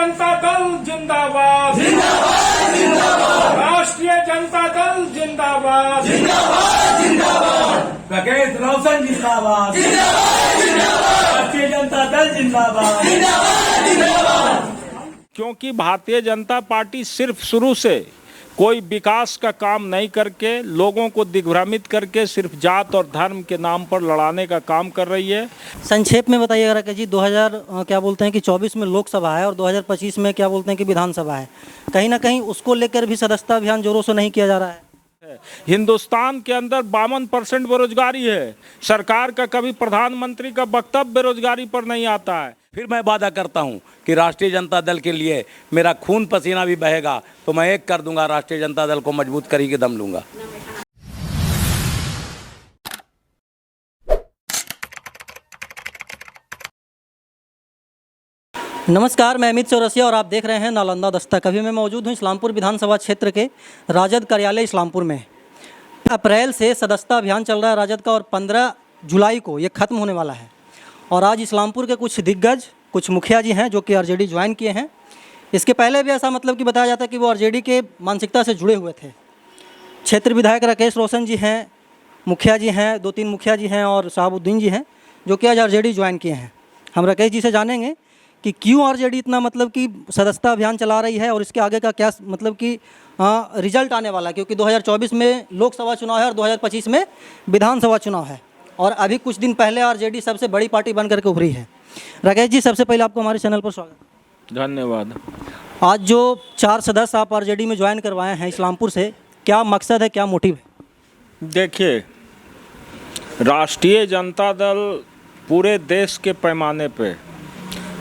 जनता दल जिंदाबाद, जिंदाबाद जिंदाबाद। राष्ट्रीय जनता दल जिंदाबाद, जिंदाबाद जिंदाबाद। राकेश रोशन जिंदाबाद, जिंदाबाद जिंदाबाद। राष्ट्रीय जनता दल जिंदाबाद, जिंदाबाद जिंदाबाद। क्योंकि भारतीय जनता पार्टी सिर्फ शुरू से कोई विकास का काम नहीं करके लोगों को दिग्भ्रमित करके सिर्फ जात और धर्म के नाम पर लड़ाने का काम कर रही है। संक्षेप में बताइएगा राकेश जी, 2024 में लोकसभा है और 2025 में क्या बोलते हैं कि विधानसभा है, कहीं ना कहीं उसको लेकर भी सदस्यता अभियान जोरों से नहीं किया जा रहा है। हिंदुस्तान के अंदर 52% बेरोजगारी है। सरकार का कभी प्रधानमंत्री का वक्तव्य बेरोजगारी पर नहीं आता है। फिर मैं वादा करता हूं कि राष्ट्रीय जनता दल के लिए मेरा खून पसीना भी बहेगा तो मैं एक कर दूंगा, राष्ट्रीय जनता दल को मजबूत करी के दम लूंगा। नमस्कार, मैं अमित चौरसिया और आप देख रहे हैं नालंदा दस्तक। अभी मैं मौजूद हूं इस्लामपुर विधानसभा क्षेत्र के राजद कार्यालय इस्लामपुर में। अप्रैल से सदस्यता अभियान चल रहा है राजद का और 15 जुलाई को ये ख़त्म होने वाला है। और आज इस्लामपुर के कुछ दिग्गज, कुछ मुखिया जी हैं जो कि आरजेडी ज्वाइन किए हैं। इसके पहले भी ऐसा मतलब कि बताया जाता है कि वो आरजेडी के मानसिकता से जुड़े हुए थे। क्षेत्र विधायक राकेश रोशन जी हैं, मुखिया जी हैं, 2-3 मुखिया जी हैं और शहाबुद्दीन जी हैं जो कि आज आरजेडी ज्वाइन किए हैं। हम राकेश जी से जानेंगे कि क्यों आरजेडी इतना मतलब कि सदस्यता अभियान चला रही है और इसके आगे का क्या मतलब कि रिजल्ट आने वाला है, क्योंकि 2024 में लोकसभा चुनाव है और 2025 में विधानसभा चुनाव है और अभी कुछ दिन पहले आरजेडी सबसे बड़ी पार्टी बन करके उभरी है। राकेश जी, सबसे पहले आपको हमारे चैनल पर स्वागत। धन्यवाद। आज जो 4 सदस्य आप आरजेडी में ज्वाइन करवाए हैं इस्लामपुर से, क्या मकसद है, क्या मोटिव है? देखिए, राष्ट्रीय जनता दल पूरे देश के पैमाने पे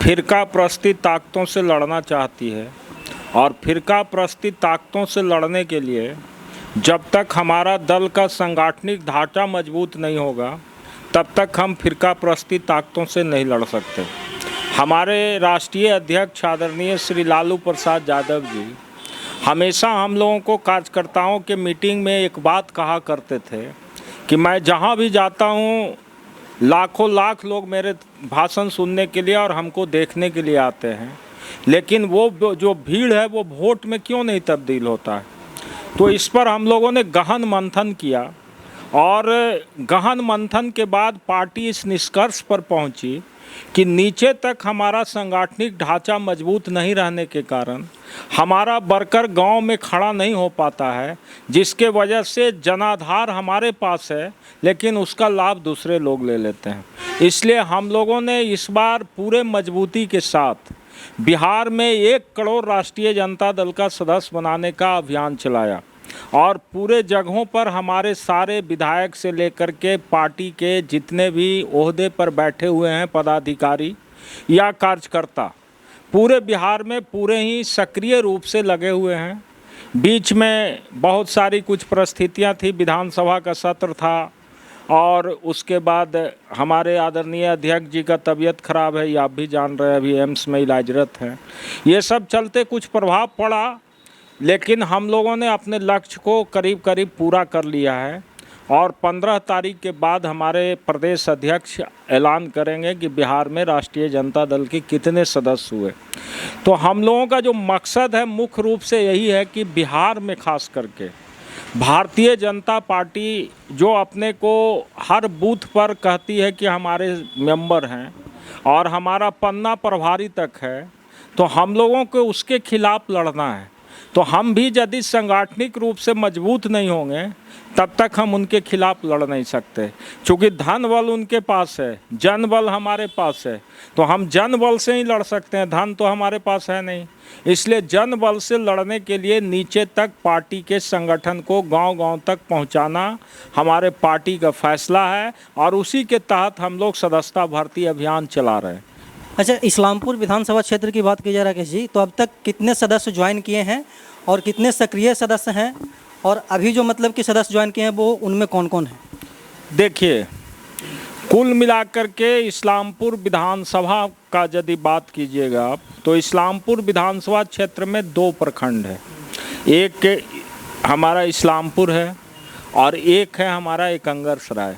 फिरका प्रस्ती ताकतों से लड़ना चाहती है और फिरका प्रस्ती ताकतों से लड़ने के लिए जब तक हमारा दल का सांगठनिक ढांचा मजबूत नहीं होगा तब तक हम फिरका प्रस्ती ताकतों से नहीं लड़ सकते। हमारे राष्ट्रीय अध्यक्ष आदरणीय श्री लालू प्रसाद यादव जी हमेशा हम लोगों को कार्यकर्ताओं के मीटिंग में एक बात कहा करते थे कि मैं जहां भी जाता हूं लाखों लाख लोग मेरे भाषण सुनने के लिए और हमको देखने के लिए आते हैं, लेकिन वो जो भीड़ है वो वोट में क्यों नहीं तब्दील होता है। तो इस पर हम लोगों ने गहन मंथन किया और गहन मंथन के बाद पार्टी इस निष्कर्ष पर पहुंची कि नीचे तक हमारा सांगठनिक ढांचा मजबूत नहीं रहने के कारण हमारा वर्कर गांव में खड़ा नहीं हो पाता है, जिसके वजह से जनाधार हमारे पास है लेकिन उसका लाभ दूसरे लोग ले लेते हैं। इसलिए हम लोगों ने इस बार पूरे मजबूती के साथ बिहार में 1 करोड़ राष्ट्रीय जनता दल का सदस्य बनाने का अभियान चलाया और पूरे जगहों पर हमारे सारे विधायक से लेकर के पार्टी के जितने भी ओहदे पर बैठे हुए हैं पदाधिकारी या कार्यकर्ता पूरे बिहार में पूरे ही सक्रिय रूप से लगे हुए हैं। बीच में बहुत सारी कुछ परिस्थितियां थी, विधानसभा का सत्र था और उसके बाद हमारे आदरणीय अध्यक्ष जी का तबीयत खराब है, ये आप भी जान रहे हैं, अभी एम्स में इलाजरत हैं। ये सब चलते कुछ प्रभाव पड़ा, लेकिन हम लोगों ने अपने लक्ष्य को करीब करीब पूरा कर लिया है और 15 तारीख के बाद हमारे प्रदेश अध्यक्ष ऐलान करेंगे कि बिहार में राष्ट्रीय जनता दल के कितने सदस्य हुए। तो हम लोगों का जो मकसद है मुख्य रूप से यही है कि बिहार में खास करके भारतीय जनता पार्टी जो अपने को हर बूथ पर कहती है कि हमारे मेंबर हैं और हमारा पन्ना प्रभारी तक है, तो हम लोगों को उसके खिलाफ लड़ना है। तो हम भी यदि सांगठनिक रूप से मजबूत नहीं होंगे तब तक हम उनके खिलाफ लड़ नहीं सकते, क्योंकि धन बल उनके पास है, जन बल हमारे पास है। तो हम जन बल से ही लड़ सकते हैं, धन तो हमारे पास है नहीं। इसलिए जन बल से लड़ने के लिए नीचे तक पार्टी के संगठन को गांव-गांव तक पहुंचाना हमारे पार्टी का फैसला है और उसी के तहत हम लोग सदस्यता भर्ती अभियान चला रहे हैं। अच्छा, इस्लामपुर विधानसभा क्षेत्र की बात की जाए राकेश जी, तो अब तक कितने सदस्य ज्वाइन किए हैं और कितने सक्रिय सदस्य हैं, और अभी जो मतलब कि सदस्य ज्वाइन किए हैं वो उनमें कौन कौन है? देखिए, कुल मिलाकर के इस्लामपुर विधानसभा का यदि बात कीजिएगा आप, तो इस्लामपुर विधानसभा क्षेत्र में 2 प्रखंड है। एक हमारा इस्लामपुर है और एक है हमारा एकंगरसराय।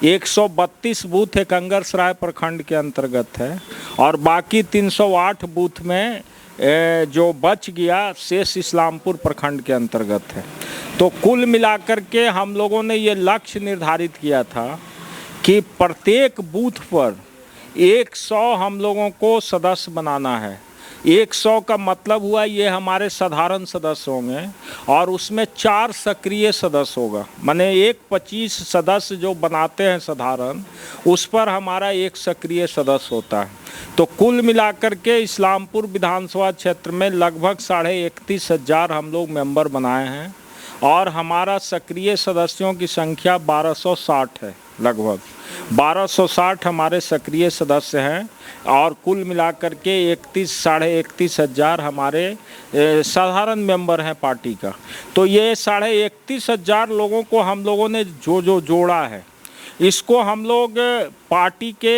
132 बूथ एकंगरसराय प्रखंड के अंतर्गत है और बाकी 308 बूथ में जो बच गया शेष इस्लामपुर प्रखंड के अंतर्गत है। तो कुल मिलाकर के हम लोगों ने ये लक्ष्य निर्धारित किया था कि प्रत्येक बूथ पर 100 हम लोगों को सदस्य बनाना है। 100 का मतलब हुआ ये हमारे साधारण सदस्य होंगे और उसमें 4 सक्रिय सदस्य होगा, माने 25 सदस्य जो बनाते हैं साधारण, उस पर हमारा 1 सक्रिय सदस्य होता है। तो कुल मिलाकर के इस्लामपुर विधानसभा क्षेत्र में लगभग 31,500 हम लोग मेंबर बनाए हैं और हमारा सक्रिय सदस्यों की संख्या 1260 है। लगभग 1260 हमारे सक्रिय सदस्य हैं और कुल मिलाकर के 31,500 हमारे साधारण मेंबर हैं पार्टी का। तो ये 31,500 लोगों को हम लोगों ने जो जोड़ा है, इसको हम लोग पार्टी के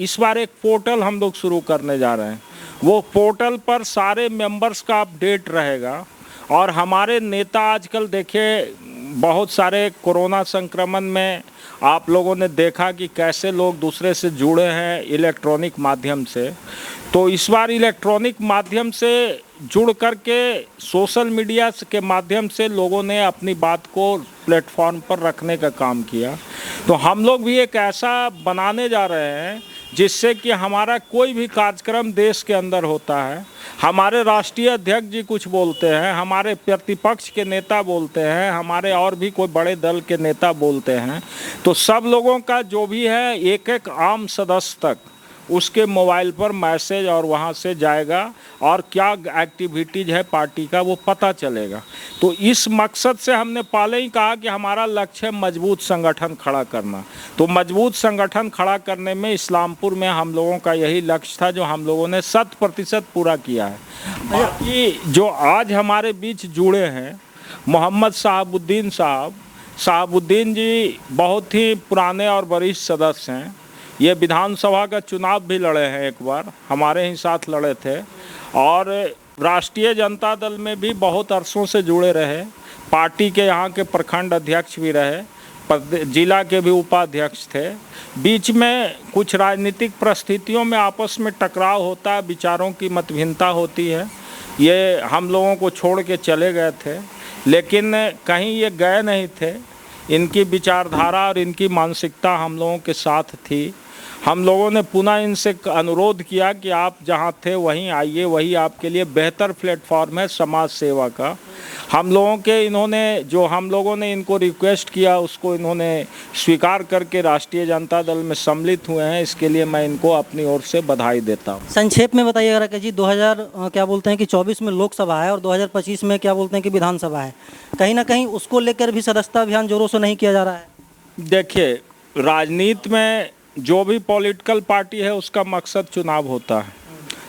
इस बार एक पोर्टल हम लोग शुरू करने जा रहे हैं। वो पोर्टल पर सारे मेंबर्स का अपडेट रहेगा और हमारे नेता आजकल देखिए बहुत सारे कोरोना संक्रमण में आप लोगों ने देखा कि कैसे लोग दूसरे से जुड़े हैं इलेक्ट्रॉनिक माध्यम से। तो इस बार इलेक्ट्रॉनिक माध्यम से जुड़ कर के सोशल मीडिया के माध्यम से लोगों ने अपनी बात को प्लेटफॉर्म पर रखने का काम किया। तो हम लोग भी एक ऐसा बनाने जा रहे हैं जिससे कि हमारा कोई भी कार्यक्रम देश के अंदर होता है, हमारे राष्ट्रीय अध्यक्ष जी कुछ बोलते हैं, हमारे प्रतिपक्ष के नेता बोलते हैं, हमारे और भी कोई बड़े दल के नेता बोलते हैं, तो सब लोगों का जो भी है एक आम सदस्य तक उसके मोबाइल पर मैसेज और वहाँ से जाएगा और क्या एक्टिविटीज़ है पार्टी का वो पता चलेगा। तो इस मकसद से हमने पहले ही कहा कि हमारा लक्ष्य है मजबूत संगठन खड़ा करना। तो मजबूत संगठन खड़ा करने में इस्लामपुर में हम लोगों का यही लक्ष्य था जो हम लोगों ने 100% पूरा किया है। बाकी जो आज हमारे बीच जुड़े हैं मोहम्मद साहबुद्दीन जी बहुत ही पुराने और वरिष्ठ सदस्य हैं। ये विधानसभा का चुनाव भी लड़े हैं, एक बार हमारे ही साथ लड़े थे और राष्ट्रीय जनता दल में भी बहुत अरसों से जुड़े रहे, पार्टी के यहाँ के प्रखंड अध्यक्ष भी रहे, जिला के भी उपाध्यक्ष थे। बीच में कुछ राजनीतिक परिस्थितियों में आपस में टकराव होता है, विचारों की मतभिन्नता होती है, ये हम लोगों को छोड़ के चले गए थे, लेकिन कहीं ये गए नहीं थे। इनकी विचारधारा और इनकी मानसिकता हम लोगों के साथ थी। हम लोगों ने पुनः इनसे अनुरोध किया कि आप जहां थे वहीं आइए, वही आपके लिए बेहतर प्लेटफॉर्म है समाज सेवा का। हम लोगों ने इनको रिक्वेस्ट किया, उसको इन्होंने स्वीकार करके राष्ट्रीय जनता दल में सम्मिलित हुए हैं। इसके लिए मैं इनको अपनी ओर से बधाई देता हूँ। संक्षेप में बताइएगा कि जी 2024 में लोकसभा है और 2025 में क्या बोलते हैं कि विधानसभा है, कहीं ना कहीं उसको लेकर भी सदस्यता अभियान जोरों से नहीं किया जा रहा है? देखिए, राजनीति में जो भी पॉलिटिकल पार्टी है उसका मकसद चुनाव होता है,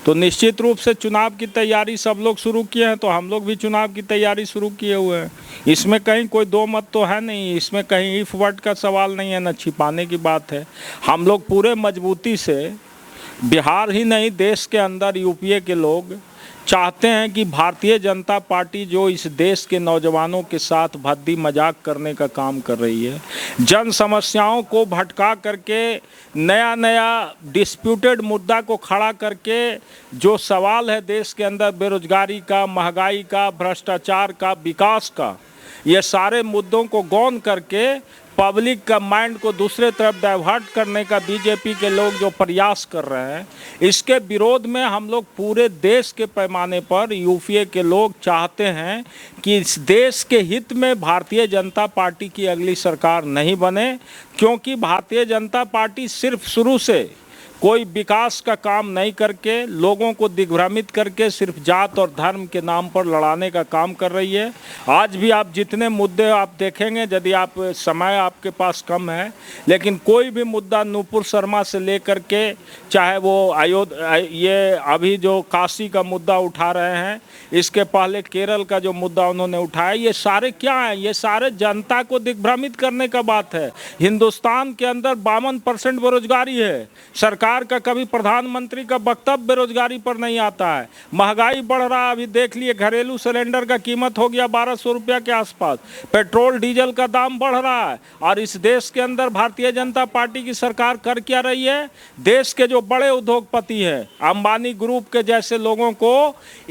तो निश्चित रूप से चुनाव की तैयारी सब लोग शुरू किए हैं, तो हम लोग भी चुनाव की तैयारी शुरू किए हुए हैं। इसमें कहीं कोई दो मत तो है नहीं, इसमें कहीं इफ वर्ड का सवाल नहीं है, न छिपाने की बात है। हम लोग पूरे मजबूती से बिहार ही नहीं देश के अंदर यूपीए के लोग चाहते हैं कि भारतीय जनता पार्टी जो इस देश के नौजवानों के साथ भद्दी मजाक करने का काम कर रही है, जन समस्याओं को भटका करके नया डिस्प्यूटेड मुद्दा को खड़ा करके जो सवाल है देश के अंदर बेरोजगारी का, महंगाई का, भ्रष्टाचार का, विकास का, ये सारे मुद्दों को गौन करके पब्लिक का माइंड को दूसरे तरफ डाइवर्ट करने का बीजेपी के लोग जो प्रयास कर रहे हैं, इसके विरोध में हम लोग पूरे देश के पैमाने पर यूपीए के लोग चाहते हैं कि इस देश के हित में भारतीय जनता पार्टी की अगली सरकार नहीं बने, क्योंकि भारतीय जनता पार्टी सिर्फ शुरू से कोई विकास का काम नहीं करके लोगों को दिग्भ्रमित करके सिर्फ जात और धर्म के नाम पर लड़ाने का काम कर रही है। आज भी आप जितने मुद्दे आप देखेंगे, यदि आप समय आपके पास कम है, लेकिन कोई भी मुद्दा नूपुर शर्मा से लेकर के चाहे वो ये अभी जो काशी का मुद्दा उठा रहे हैं, इसके पहले केरल का जो मुद्दा उन्होंने उठाया, ये सारे क्या हैं? ये सारे जनता को दिग्भ्रमित करने का बात है। हिंदुस्तान के अंदर 52% बेरोजगारी है, सरकार सरकार का, कभी प्रधानमंत्री का वक्तव्य बेरोजगारी पर नहीं आता है। महंगाई बढ़ रहा है, अभी देख लिए घरेलू सिलेंडर का कीमत हो गया 1200 रुपया के आसपास, पेट्रोल डीजल का दाम बढ़ रहा है। और इस देश के अंदर भारतीय जनता पार्टी की सरकार कर क्या रही है? देश के जो बड़े उद्योगपति हैं, अंबानी ग्रुप के जैसे लोगों को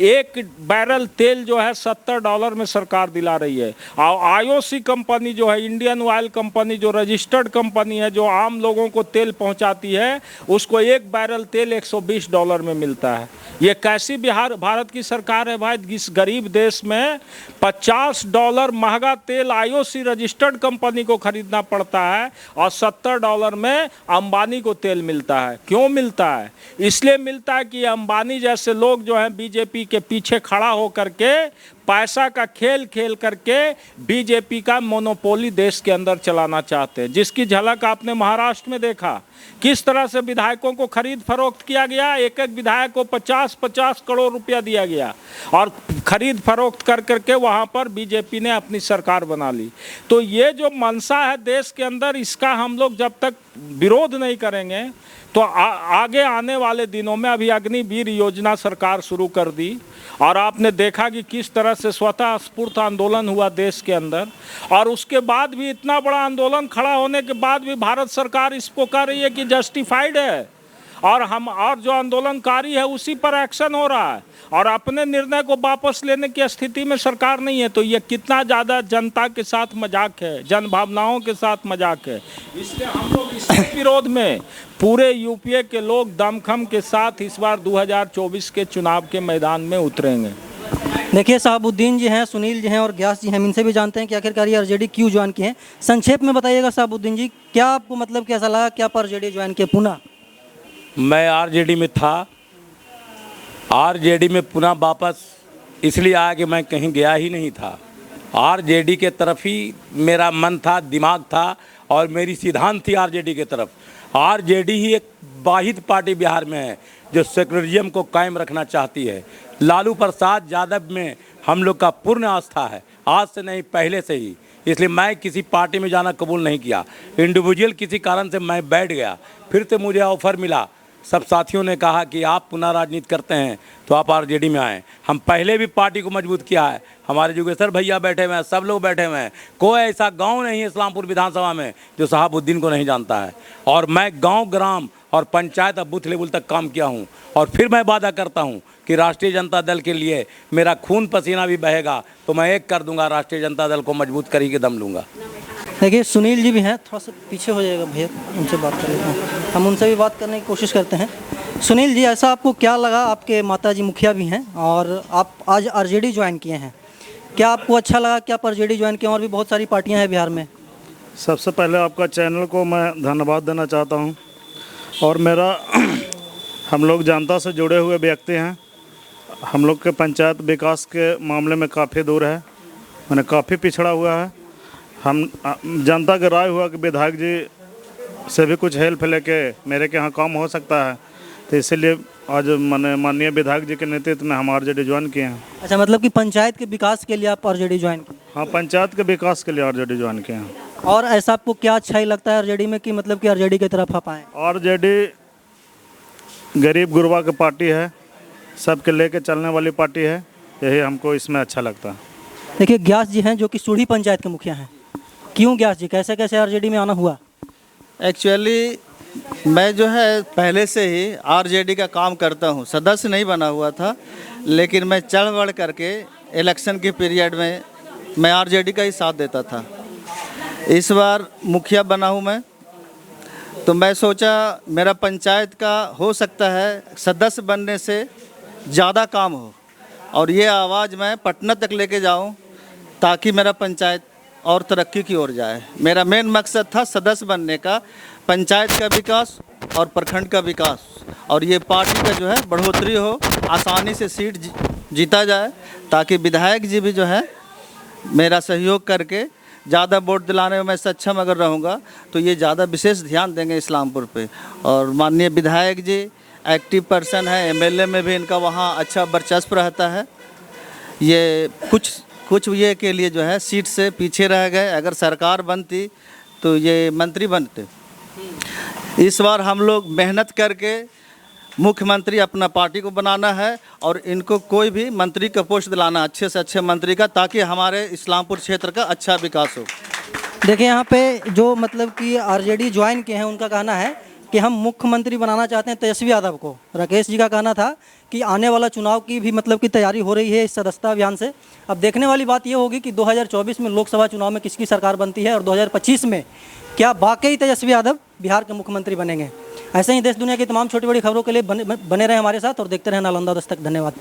एक बैरल तेल जो है $70 में सरकार दिला रही है। और आईओसी कंपनी जो है, इंडियन ऑयल कंपनी, जो रजिस्टर्ड कंपनी है, जो आम लोगों को तेल पहुंचाती है, उसको एक बैरल तेल $120 में मिलता है। ये कैसी भारत की सरकार है भाई? इस गरीब देश में $50 महंगा तेल आईओसी रजिस्टर्ड कंपनी को खरीदना पड़ता है और $70 में अंबानी को तेल मिलता है। क्यों मिलता है? इसलिए मिलता है कि अंबानी जैसे लोग जो हैं बीजेपी के पीछे खड़ा होकर के पैसा का खेल खेल करके बीजेपी का मोनोपोली देश के अंदर चलाना चाहते हैं, जिसकी झलक आपने महाराष्ट्र में देखा। किस तरह से विधायकों को खरीद फरोख्त किया गया, एक एक विधायक को 50-50 करोड़ रुपया दिया गया और खरीद फरोख्त कर करके वहाँ पर बीजेपी ने अपनी सरकार बना ली। तो ये जो मंशा है देश के अंदर, इसका हम लोग जब तक विरोध नहीं करेंगे तो आगे आने वाले दिनों में, अभी अग्निवीर योजना सरकार शुरू कर दी और आपने देखा कि किस तरह से स्वतः स्फूर्त आंदोलन हुआ देश के अंदर, और उसके बाद भी इतना बड़ा आंदोलन खड़ा होने के बाद भी भारत सरकार इसको कह रही है कि जस्टिफाइड है और जो आंदोलनकारी है उसी पर एक्शन हो रहा है और अपने निर्णय को वापस लेने की स्थिति में सरकार नहीं है। तो ये कितना ज़्यादा जनता के साथ मजाक है, जन भावनाओं के साथ मजाक है। इसलिए हम लोग इसके विरोध में पूरे यूपीए के लोग दमखम के साथ इस बार 2024 के चुनाव के मैदान में उतरेंगे। देखिए, साहबुद्दीन जी हैं, सुनील जी हैं और ग्यास जी हैं, हम इनसे भी जानते हैं कि आखिरकार ये आरजेडी क्यों ज्वाइन किए हैं। संक्षेप में बताइएगा साहबुद्दीन जी, क्या आपको मतलब कैसा लगा, क्या आप आरजेडी ज्वाइन किए पुनः? मैं आरजेडी में था, आरजेडी में पुनः वापस इसलिए आया कि मैं कहीं गया ही नहीं था। आरजेडी के तरफ ही मेरा मन था, दिमाग था और मेरी सिद्धांत थी आरजेडी के तरफ। आरजेडी ही एक वाहिद पार्टी बिहार में है जो सेक्युलरिज्म को कायम रखना चाहती है। लालू प्रसाद यादव में हम लोग का पूर्ण आस्था है, आज से नहीं पहले से ही। इसलिए मैं किसी पार्टी में जाना कबूल नहीं किया। इंडिविजुअल किसी कारण से मैं बैठ गया, फिर से मुझे ऑफर मिला। सब साथियों ने कहा कि आप पुनः राजनीति करते हैं तो आप आरजेडी में आएँ। हम पहले भी पार्टी को मजबूत किया है, हमारे योगेश्वर भैया बैठे हुए हैं, सब लोग बैठे हुए हैं। कोई ऐसा गांव नहीं है इस्लामपुर विधानसभा में जो साहबुद्दीन को नहीं जानता है। और मैं गांव ग्राम और पंचायत और बूथ लेवल तक काम किया हूं। और फिर मैं वादा करता हूं कि राष्ट्रीय जनता दल के लिए मेरा खून पसीना भी बहेगा तो मैं एक कर दूंगा, राष्ट्रीय जनता दल को मजबूत कर ही के दम लूँगा। देखिए, सुनील जी भी हैं, थोड़ा सा पीछे हो जाएगा भैया, उनसे बात कर लेते हैं। हम उनसे भी बात करने की कोशिश करते हैं। सुनील जी, ऐसा आपको क्या लगा, आपके माताजी मुखिया भी हैं और आप आज आरजेडी ज्वाइन किए हैं, क्या आपको अच्छा लगा, क्या आप आरजेडी ज्वाइन किए? और भी बहुत सारी पार्टियां हैं बिहार में। सबसे पहले आपका चैनल को मैं धन्यवाद देना चाहता हूं। और मेरा हम लोग जनता से जुड़े हुए व्यक्ति हैं। हम लोग के पंचायत विकास के मामले में काफ़ी दूर है, मैंने काफ़ी पिछड़ा हुआ है। हम जनता की राय हुआ कि विधायक जी से भी कुछ हेल्प लेके मेरे के यहाँ काम हो सकता है, तो इसीलिए आज मैंने माननीय विधायक जी के नेतृत्व में हम आरजेडी ज्वाइन किए हैं। अच्छा, मतलब कि पंचायत के विकास के लिए आप आरजेडी ज्वाइन किए? हाँ, पंचायत के विकास के लिए आरजेडी ज्वाइन किए हैं। और ऐसा आपको क्या अच्छा ही लगता है आरजेडी में कि मतलब कि आरजेडी की तरफ आप आएँ? आरजेडी गरीब गुरबा की पार्टी है, सबके लेके चलने वाली पार्टी है, यही हमको इसमें अच्छा लगता है। देखिए, ग्यास जी हैं जो कि सूढ़ी पंचायत के मुखिया हैं। क्यों ग्यास जी, कैसे कैसे आरजेडी में आना हुआ? एक्चुअली मैं जो है पहले से ही आरजेडी का काम करता हूँ, सदस्य नहीं बना हुआ था, लेकिन मैं चढ़ बढ़ करके इलेक्शन के पीरियड में मैं आरजेडी का ही साथ देता था। इस बार मुखिया बना हूँ मैं, तो मैं सोचा मेरा पंचायत का हो सकता है सदस्य बनने से ज़्यादा काम हो और ये आवाज़ मैं पटना तक लेके जाऊँ ताकि मेरा पंचायत और तरक्की की ओर जाए। मेरा मेन मकसद था सदस्य बनने का, पंचायत का विकास और प्रखंड का विकास, और ये पार्टी का जो है बढ़ोतरी हो, आसानी से सीट जीता जाए ताकि विधायक जी भी जो है मेरा सहयोग करके ज़्यादा वोट दिलाने में मैं सक्षम अगर रहूँगा तो ये ज़्यादा विशेष ध्यान देंगे इस्लामपुर पे। और माननीय विधायक जी एक्टिव पर्सन है, एमएलए में भी इनका वहाँ अच्छा वर्चस्व रहता है। ये कुछ ये के लिए जो है सीट से पीछे रह गए, अगर सरकार बनती तो ये मंत्री बनते। इस बार हम लोग मेहनत करके मुख्यमंत्री अपना पार्टी को बनाना है और इनको कोई भी मंत्री का पोस्ट दिलाना, अच्छे से अच्छे मंत्री का, ताकि हमारे इस्लामपुर क्षेत्र का अच्छा विकास हो। देखिए यहाँ पे जो मतलब कि आरजेडी ज्वाइन किए हैं उनका कहना है कि हम मुख्यमंत्री बनाना चाहते हैं तेजस्वी यादव को। राकेश जी का कहना था कि आने वाला चुनाव की भी मतलब की तैयारी हो रही है इस सदस्यता अभियान से। अब देखने वाली बात ये होगी कि 2024 में लोकसभा चुनाव में किसकी सरकार बनती है और 2025 में क्या वाकई तेजस्वी यादव बिहार के मुख्यमंत्री बनेंगे। ऐसे ही देश दुनिया की तमाम छोटी बड़ी खबरों के लिए बने रहे हमारे साथ और देखते रहे नालंदा दस्तक। धन्यवाद।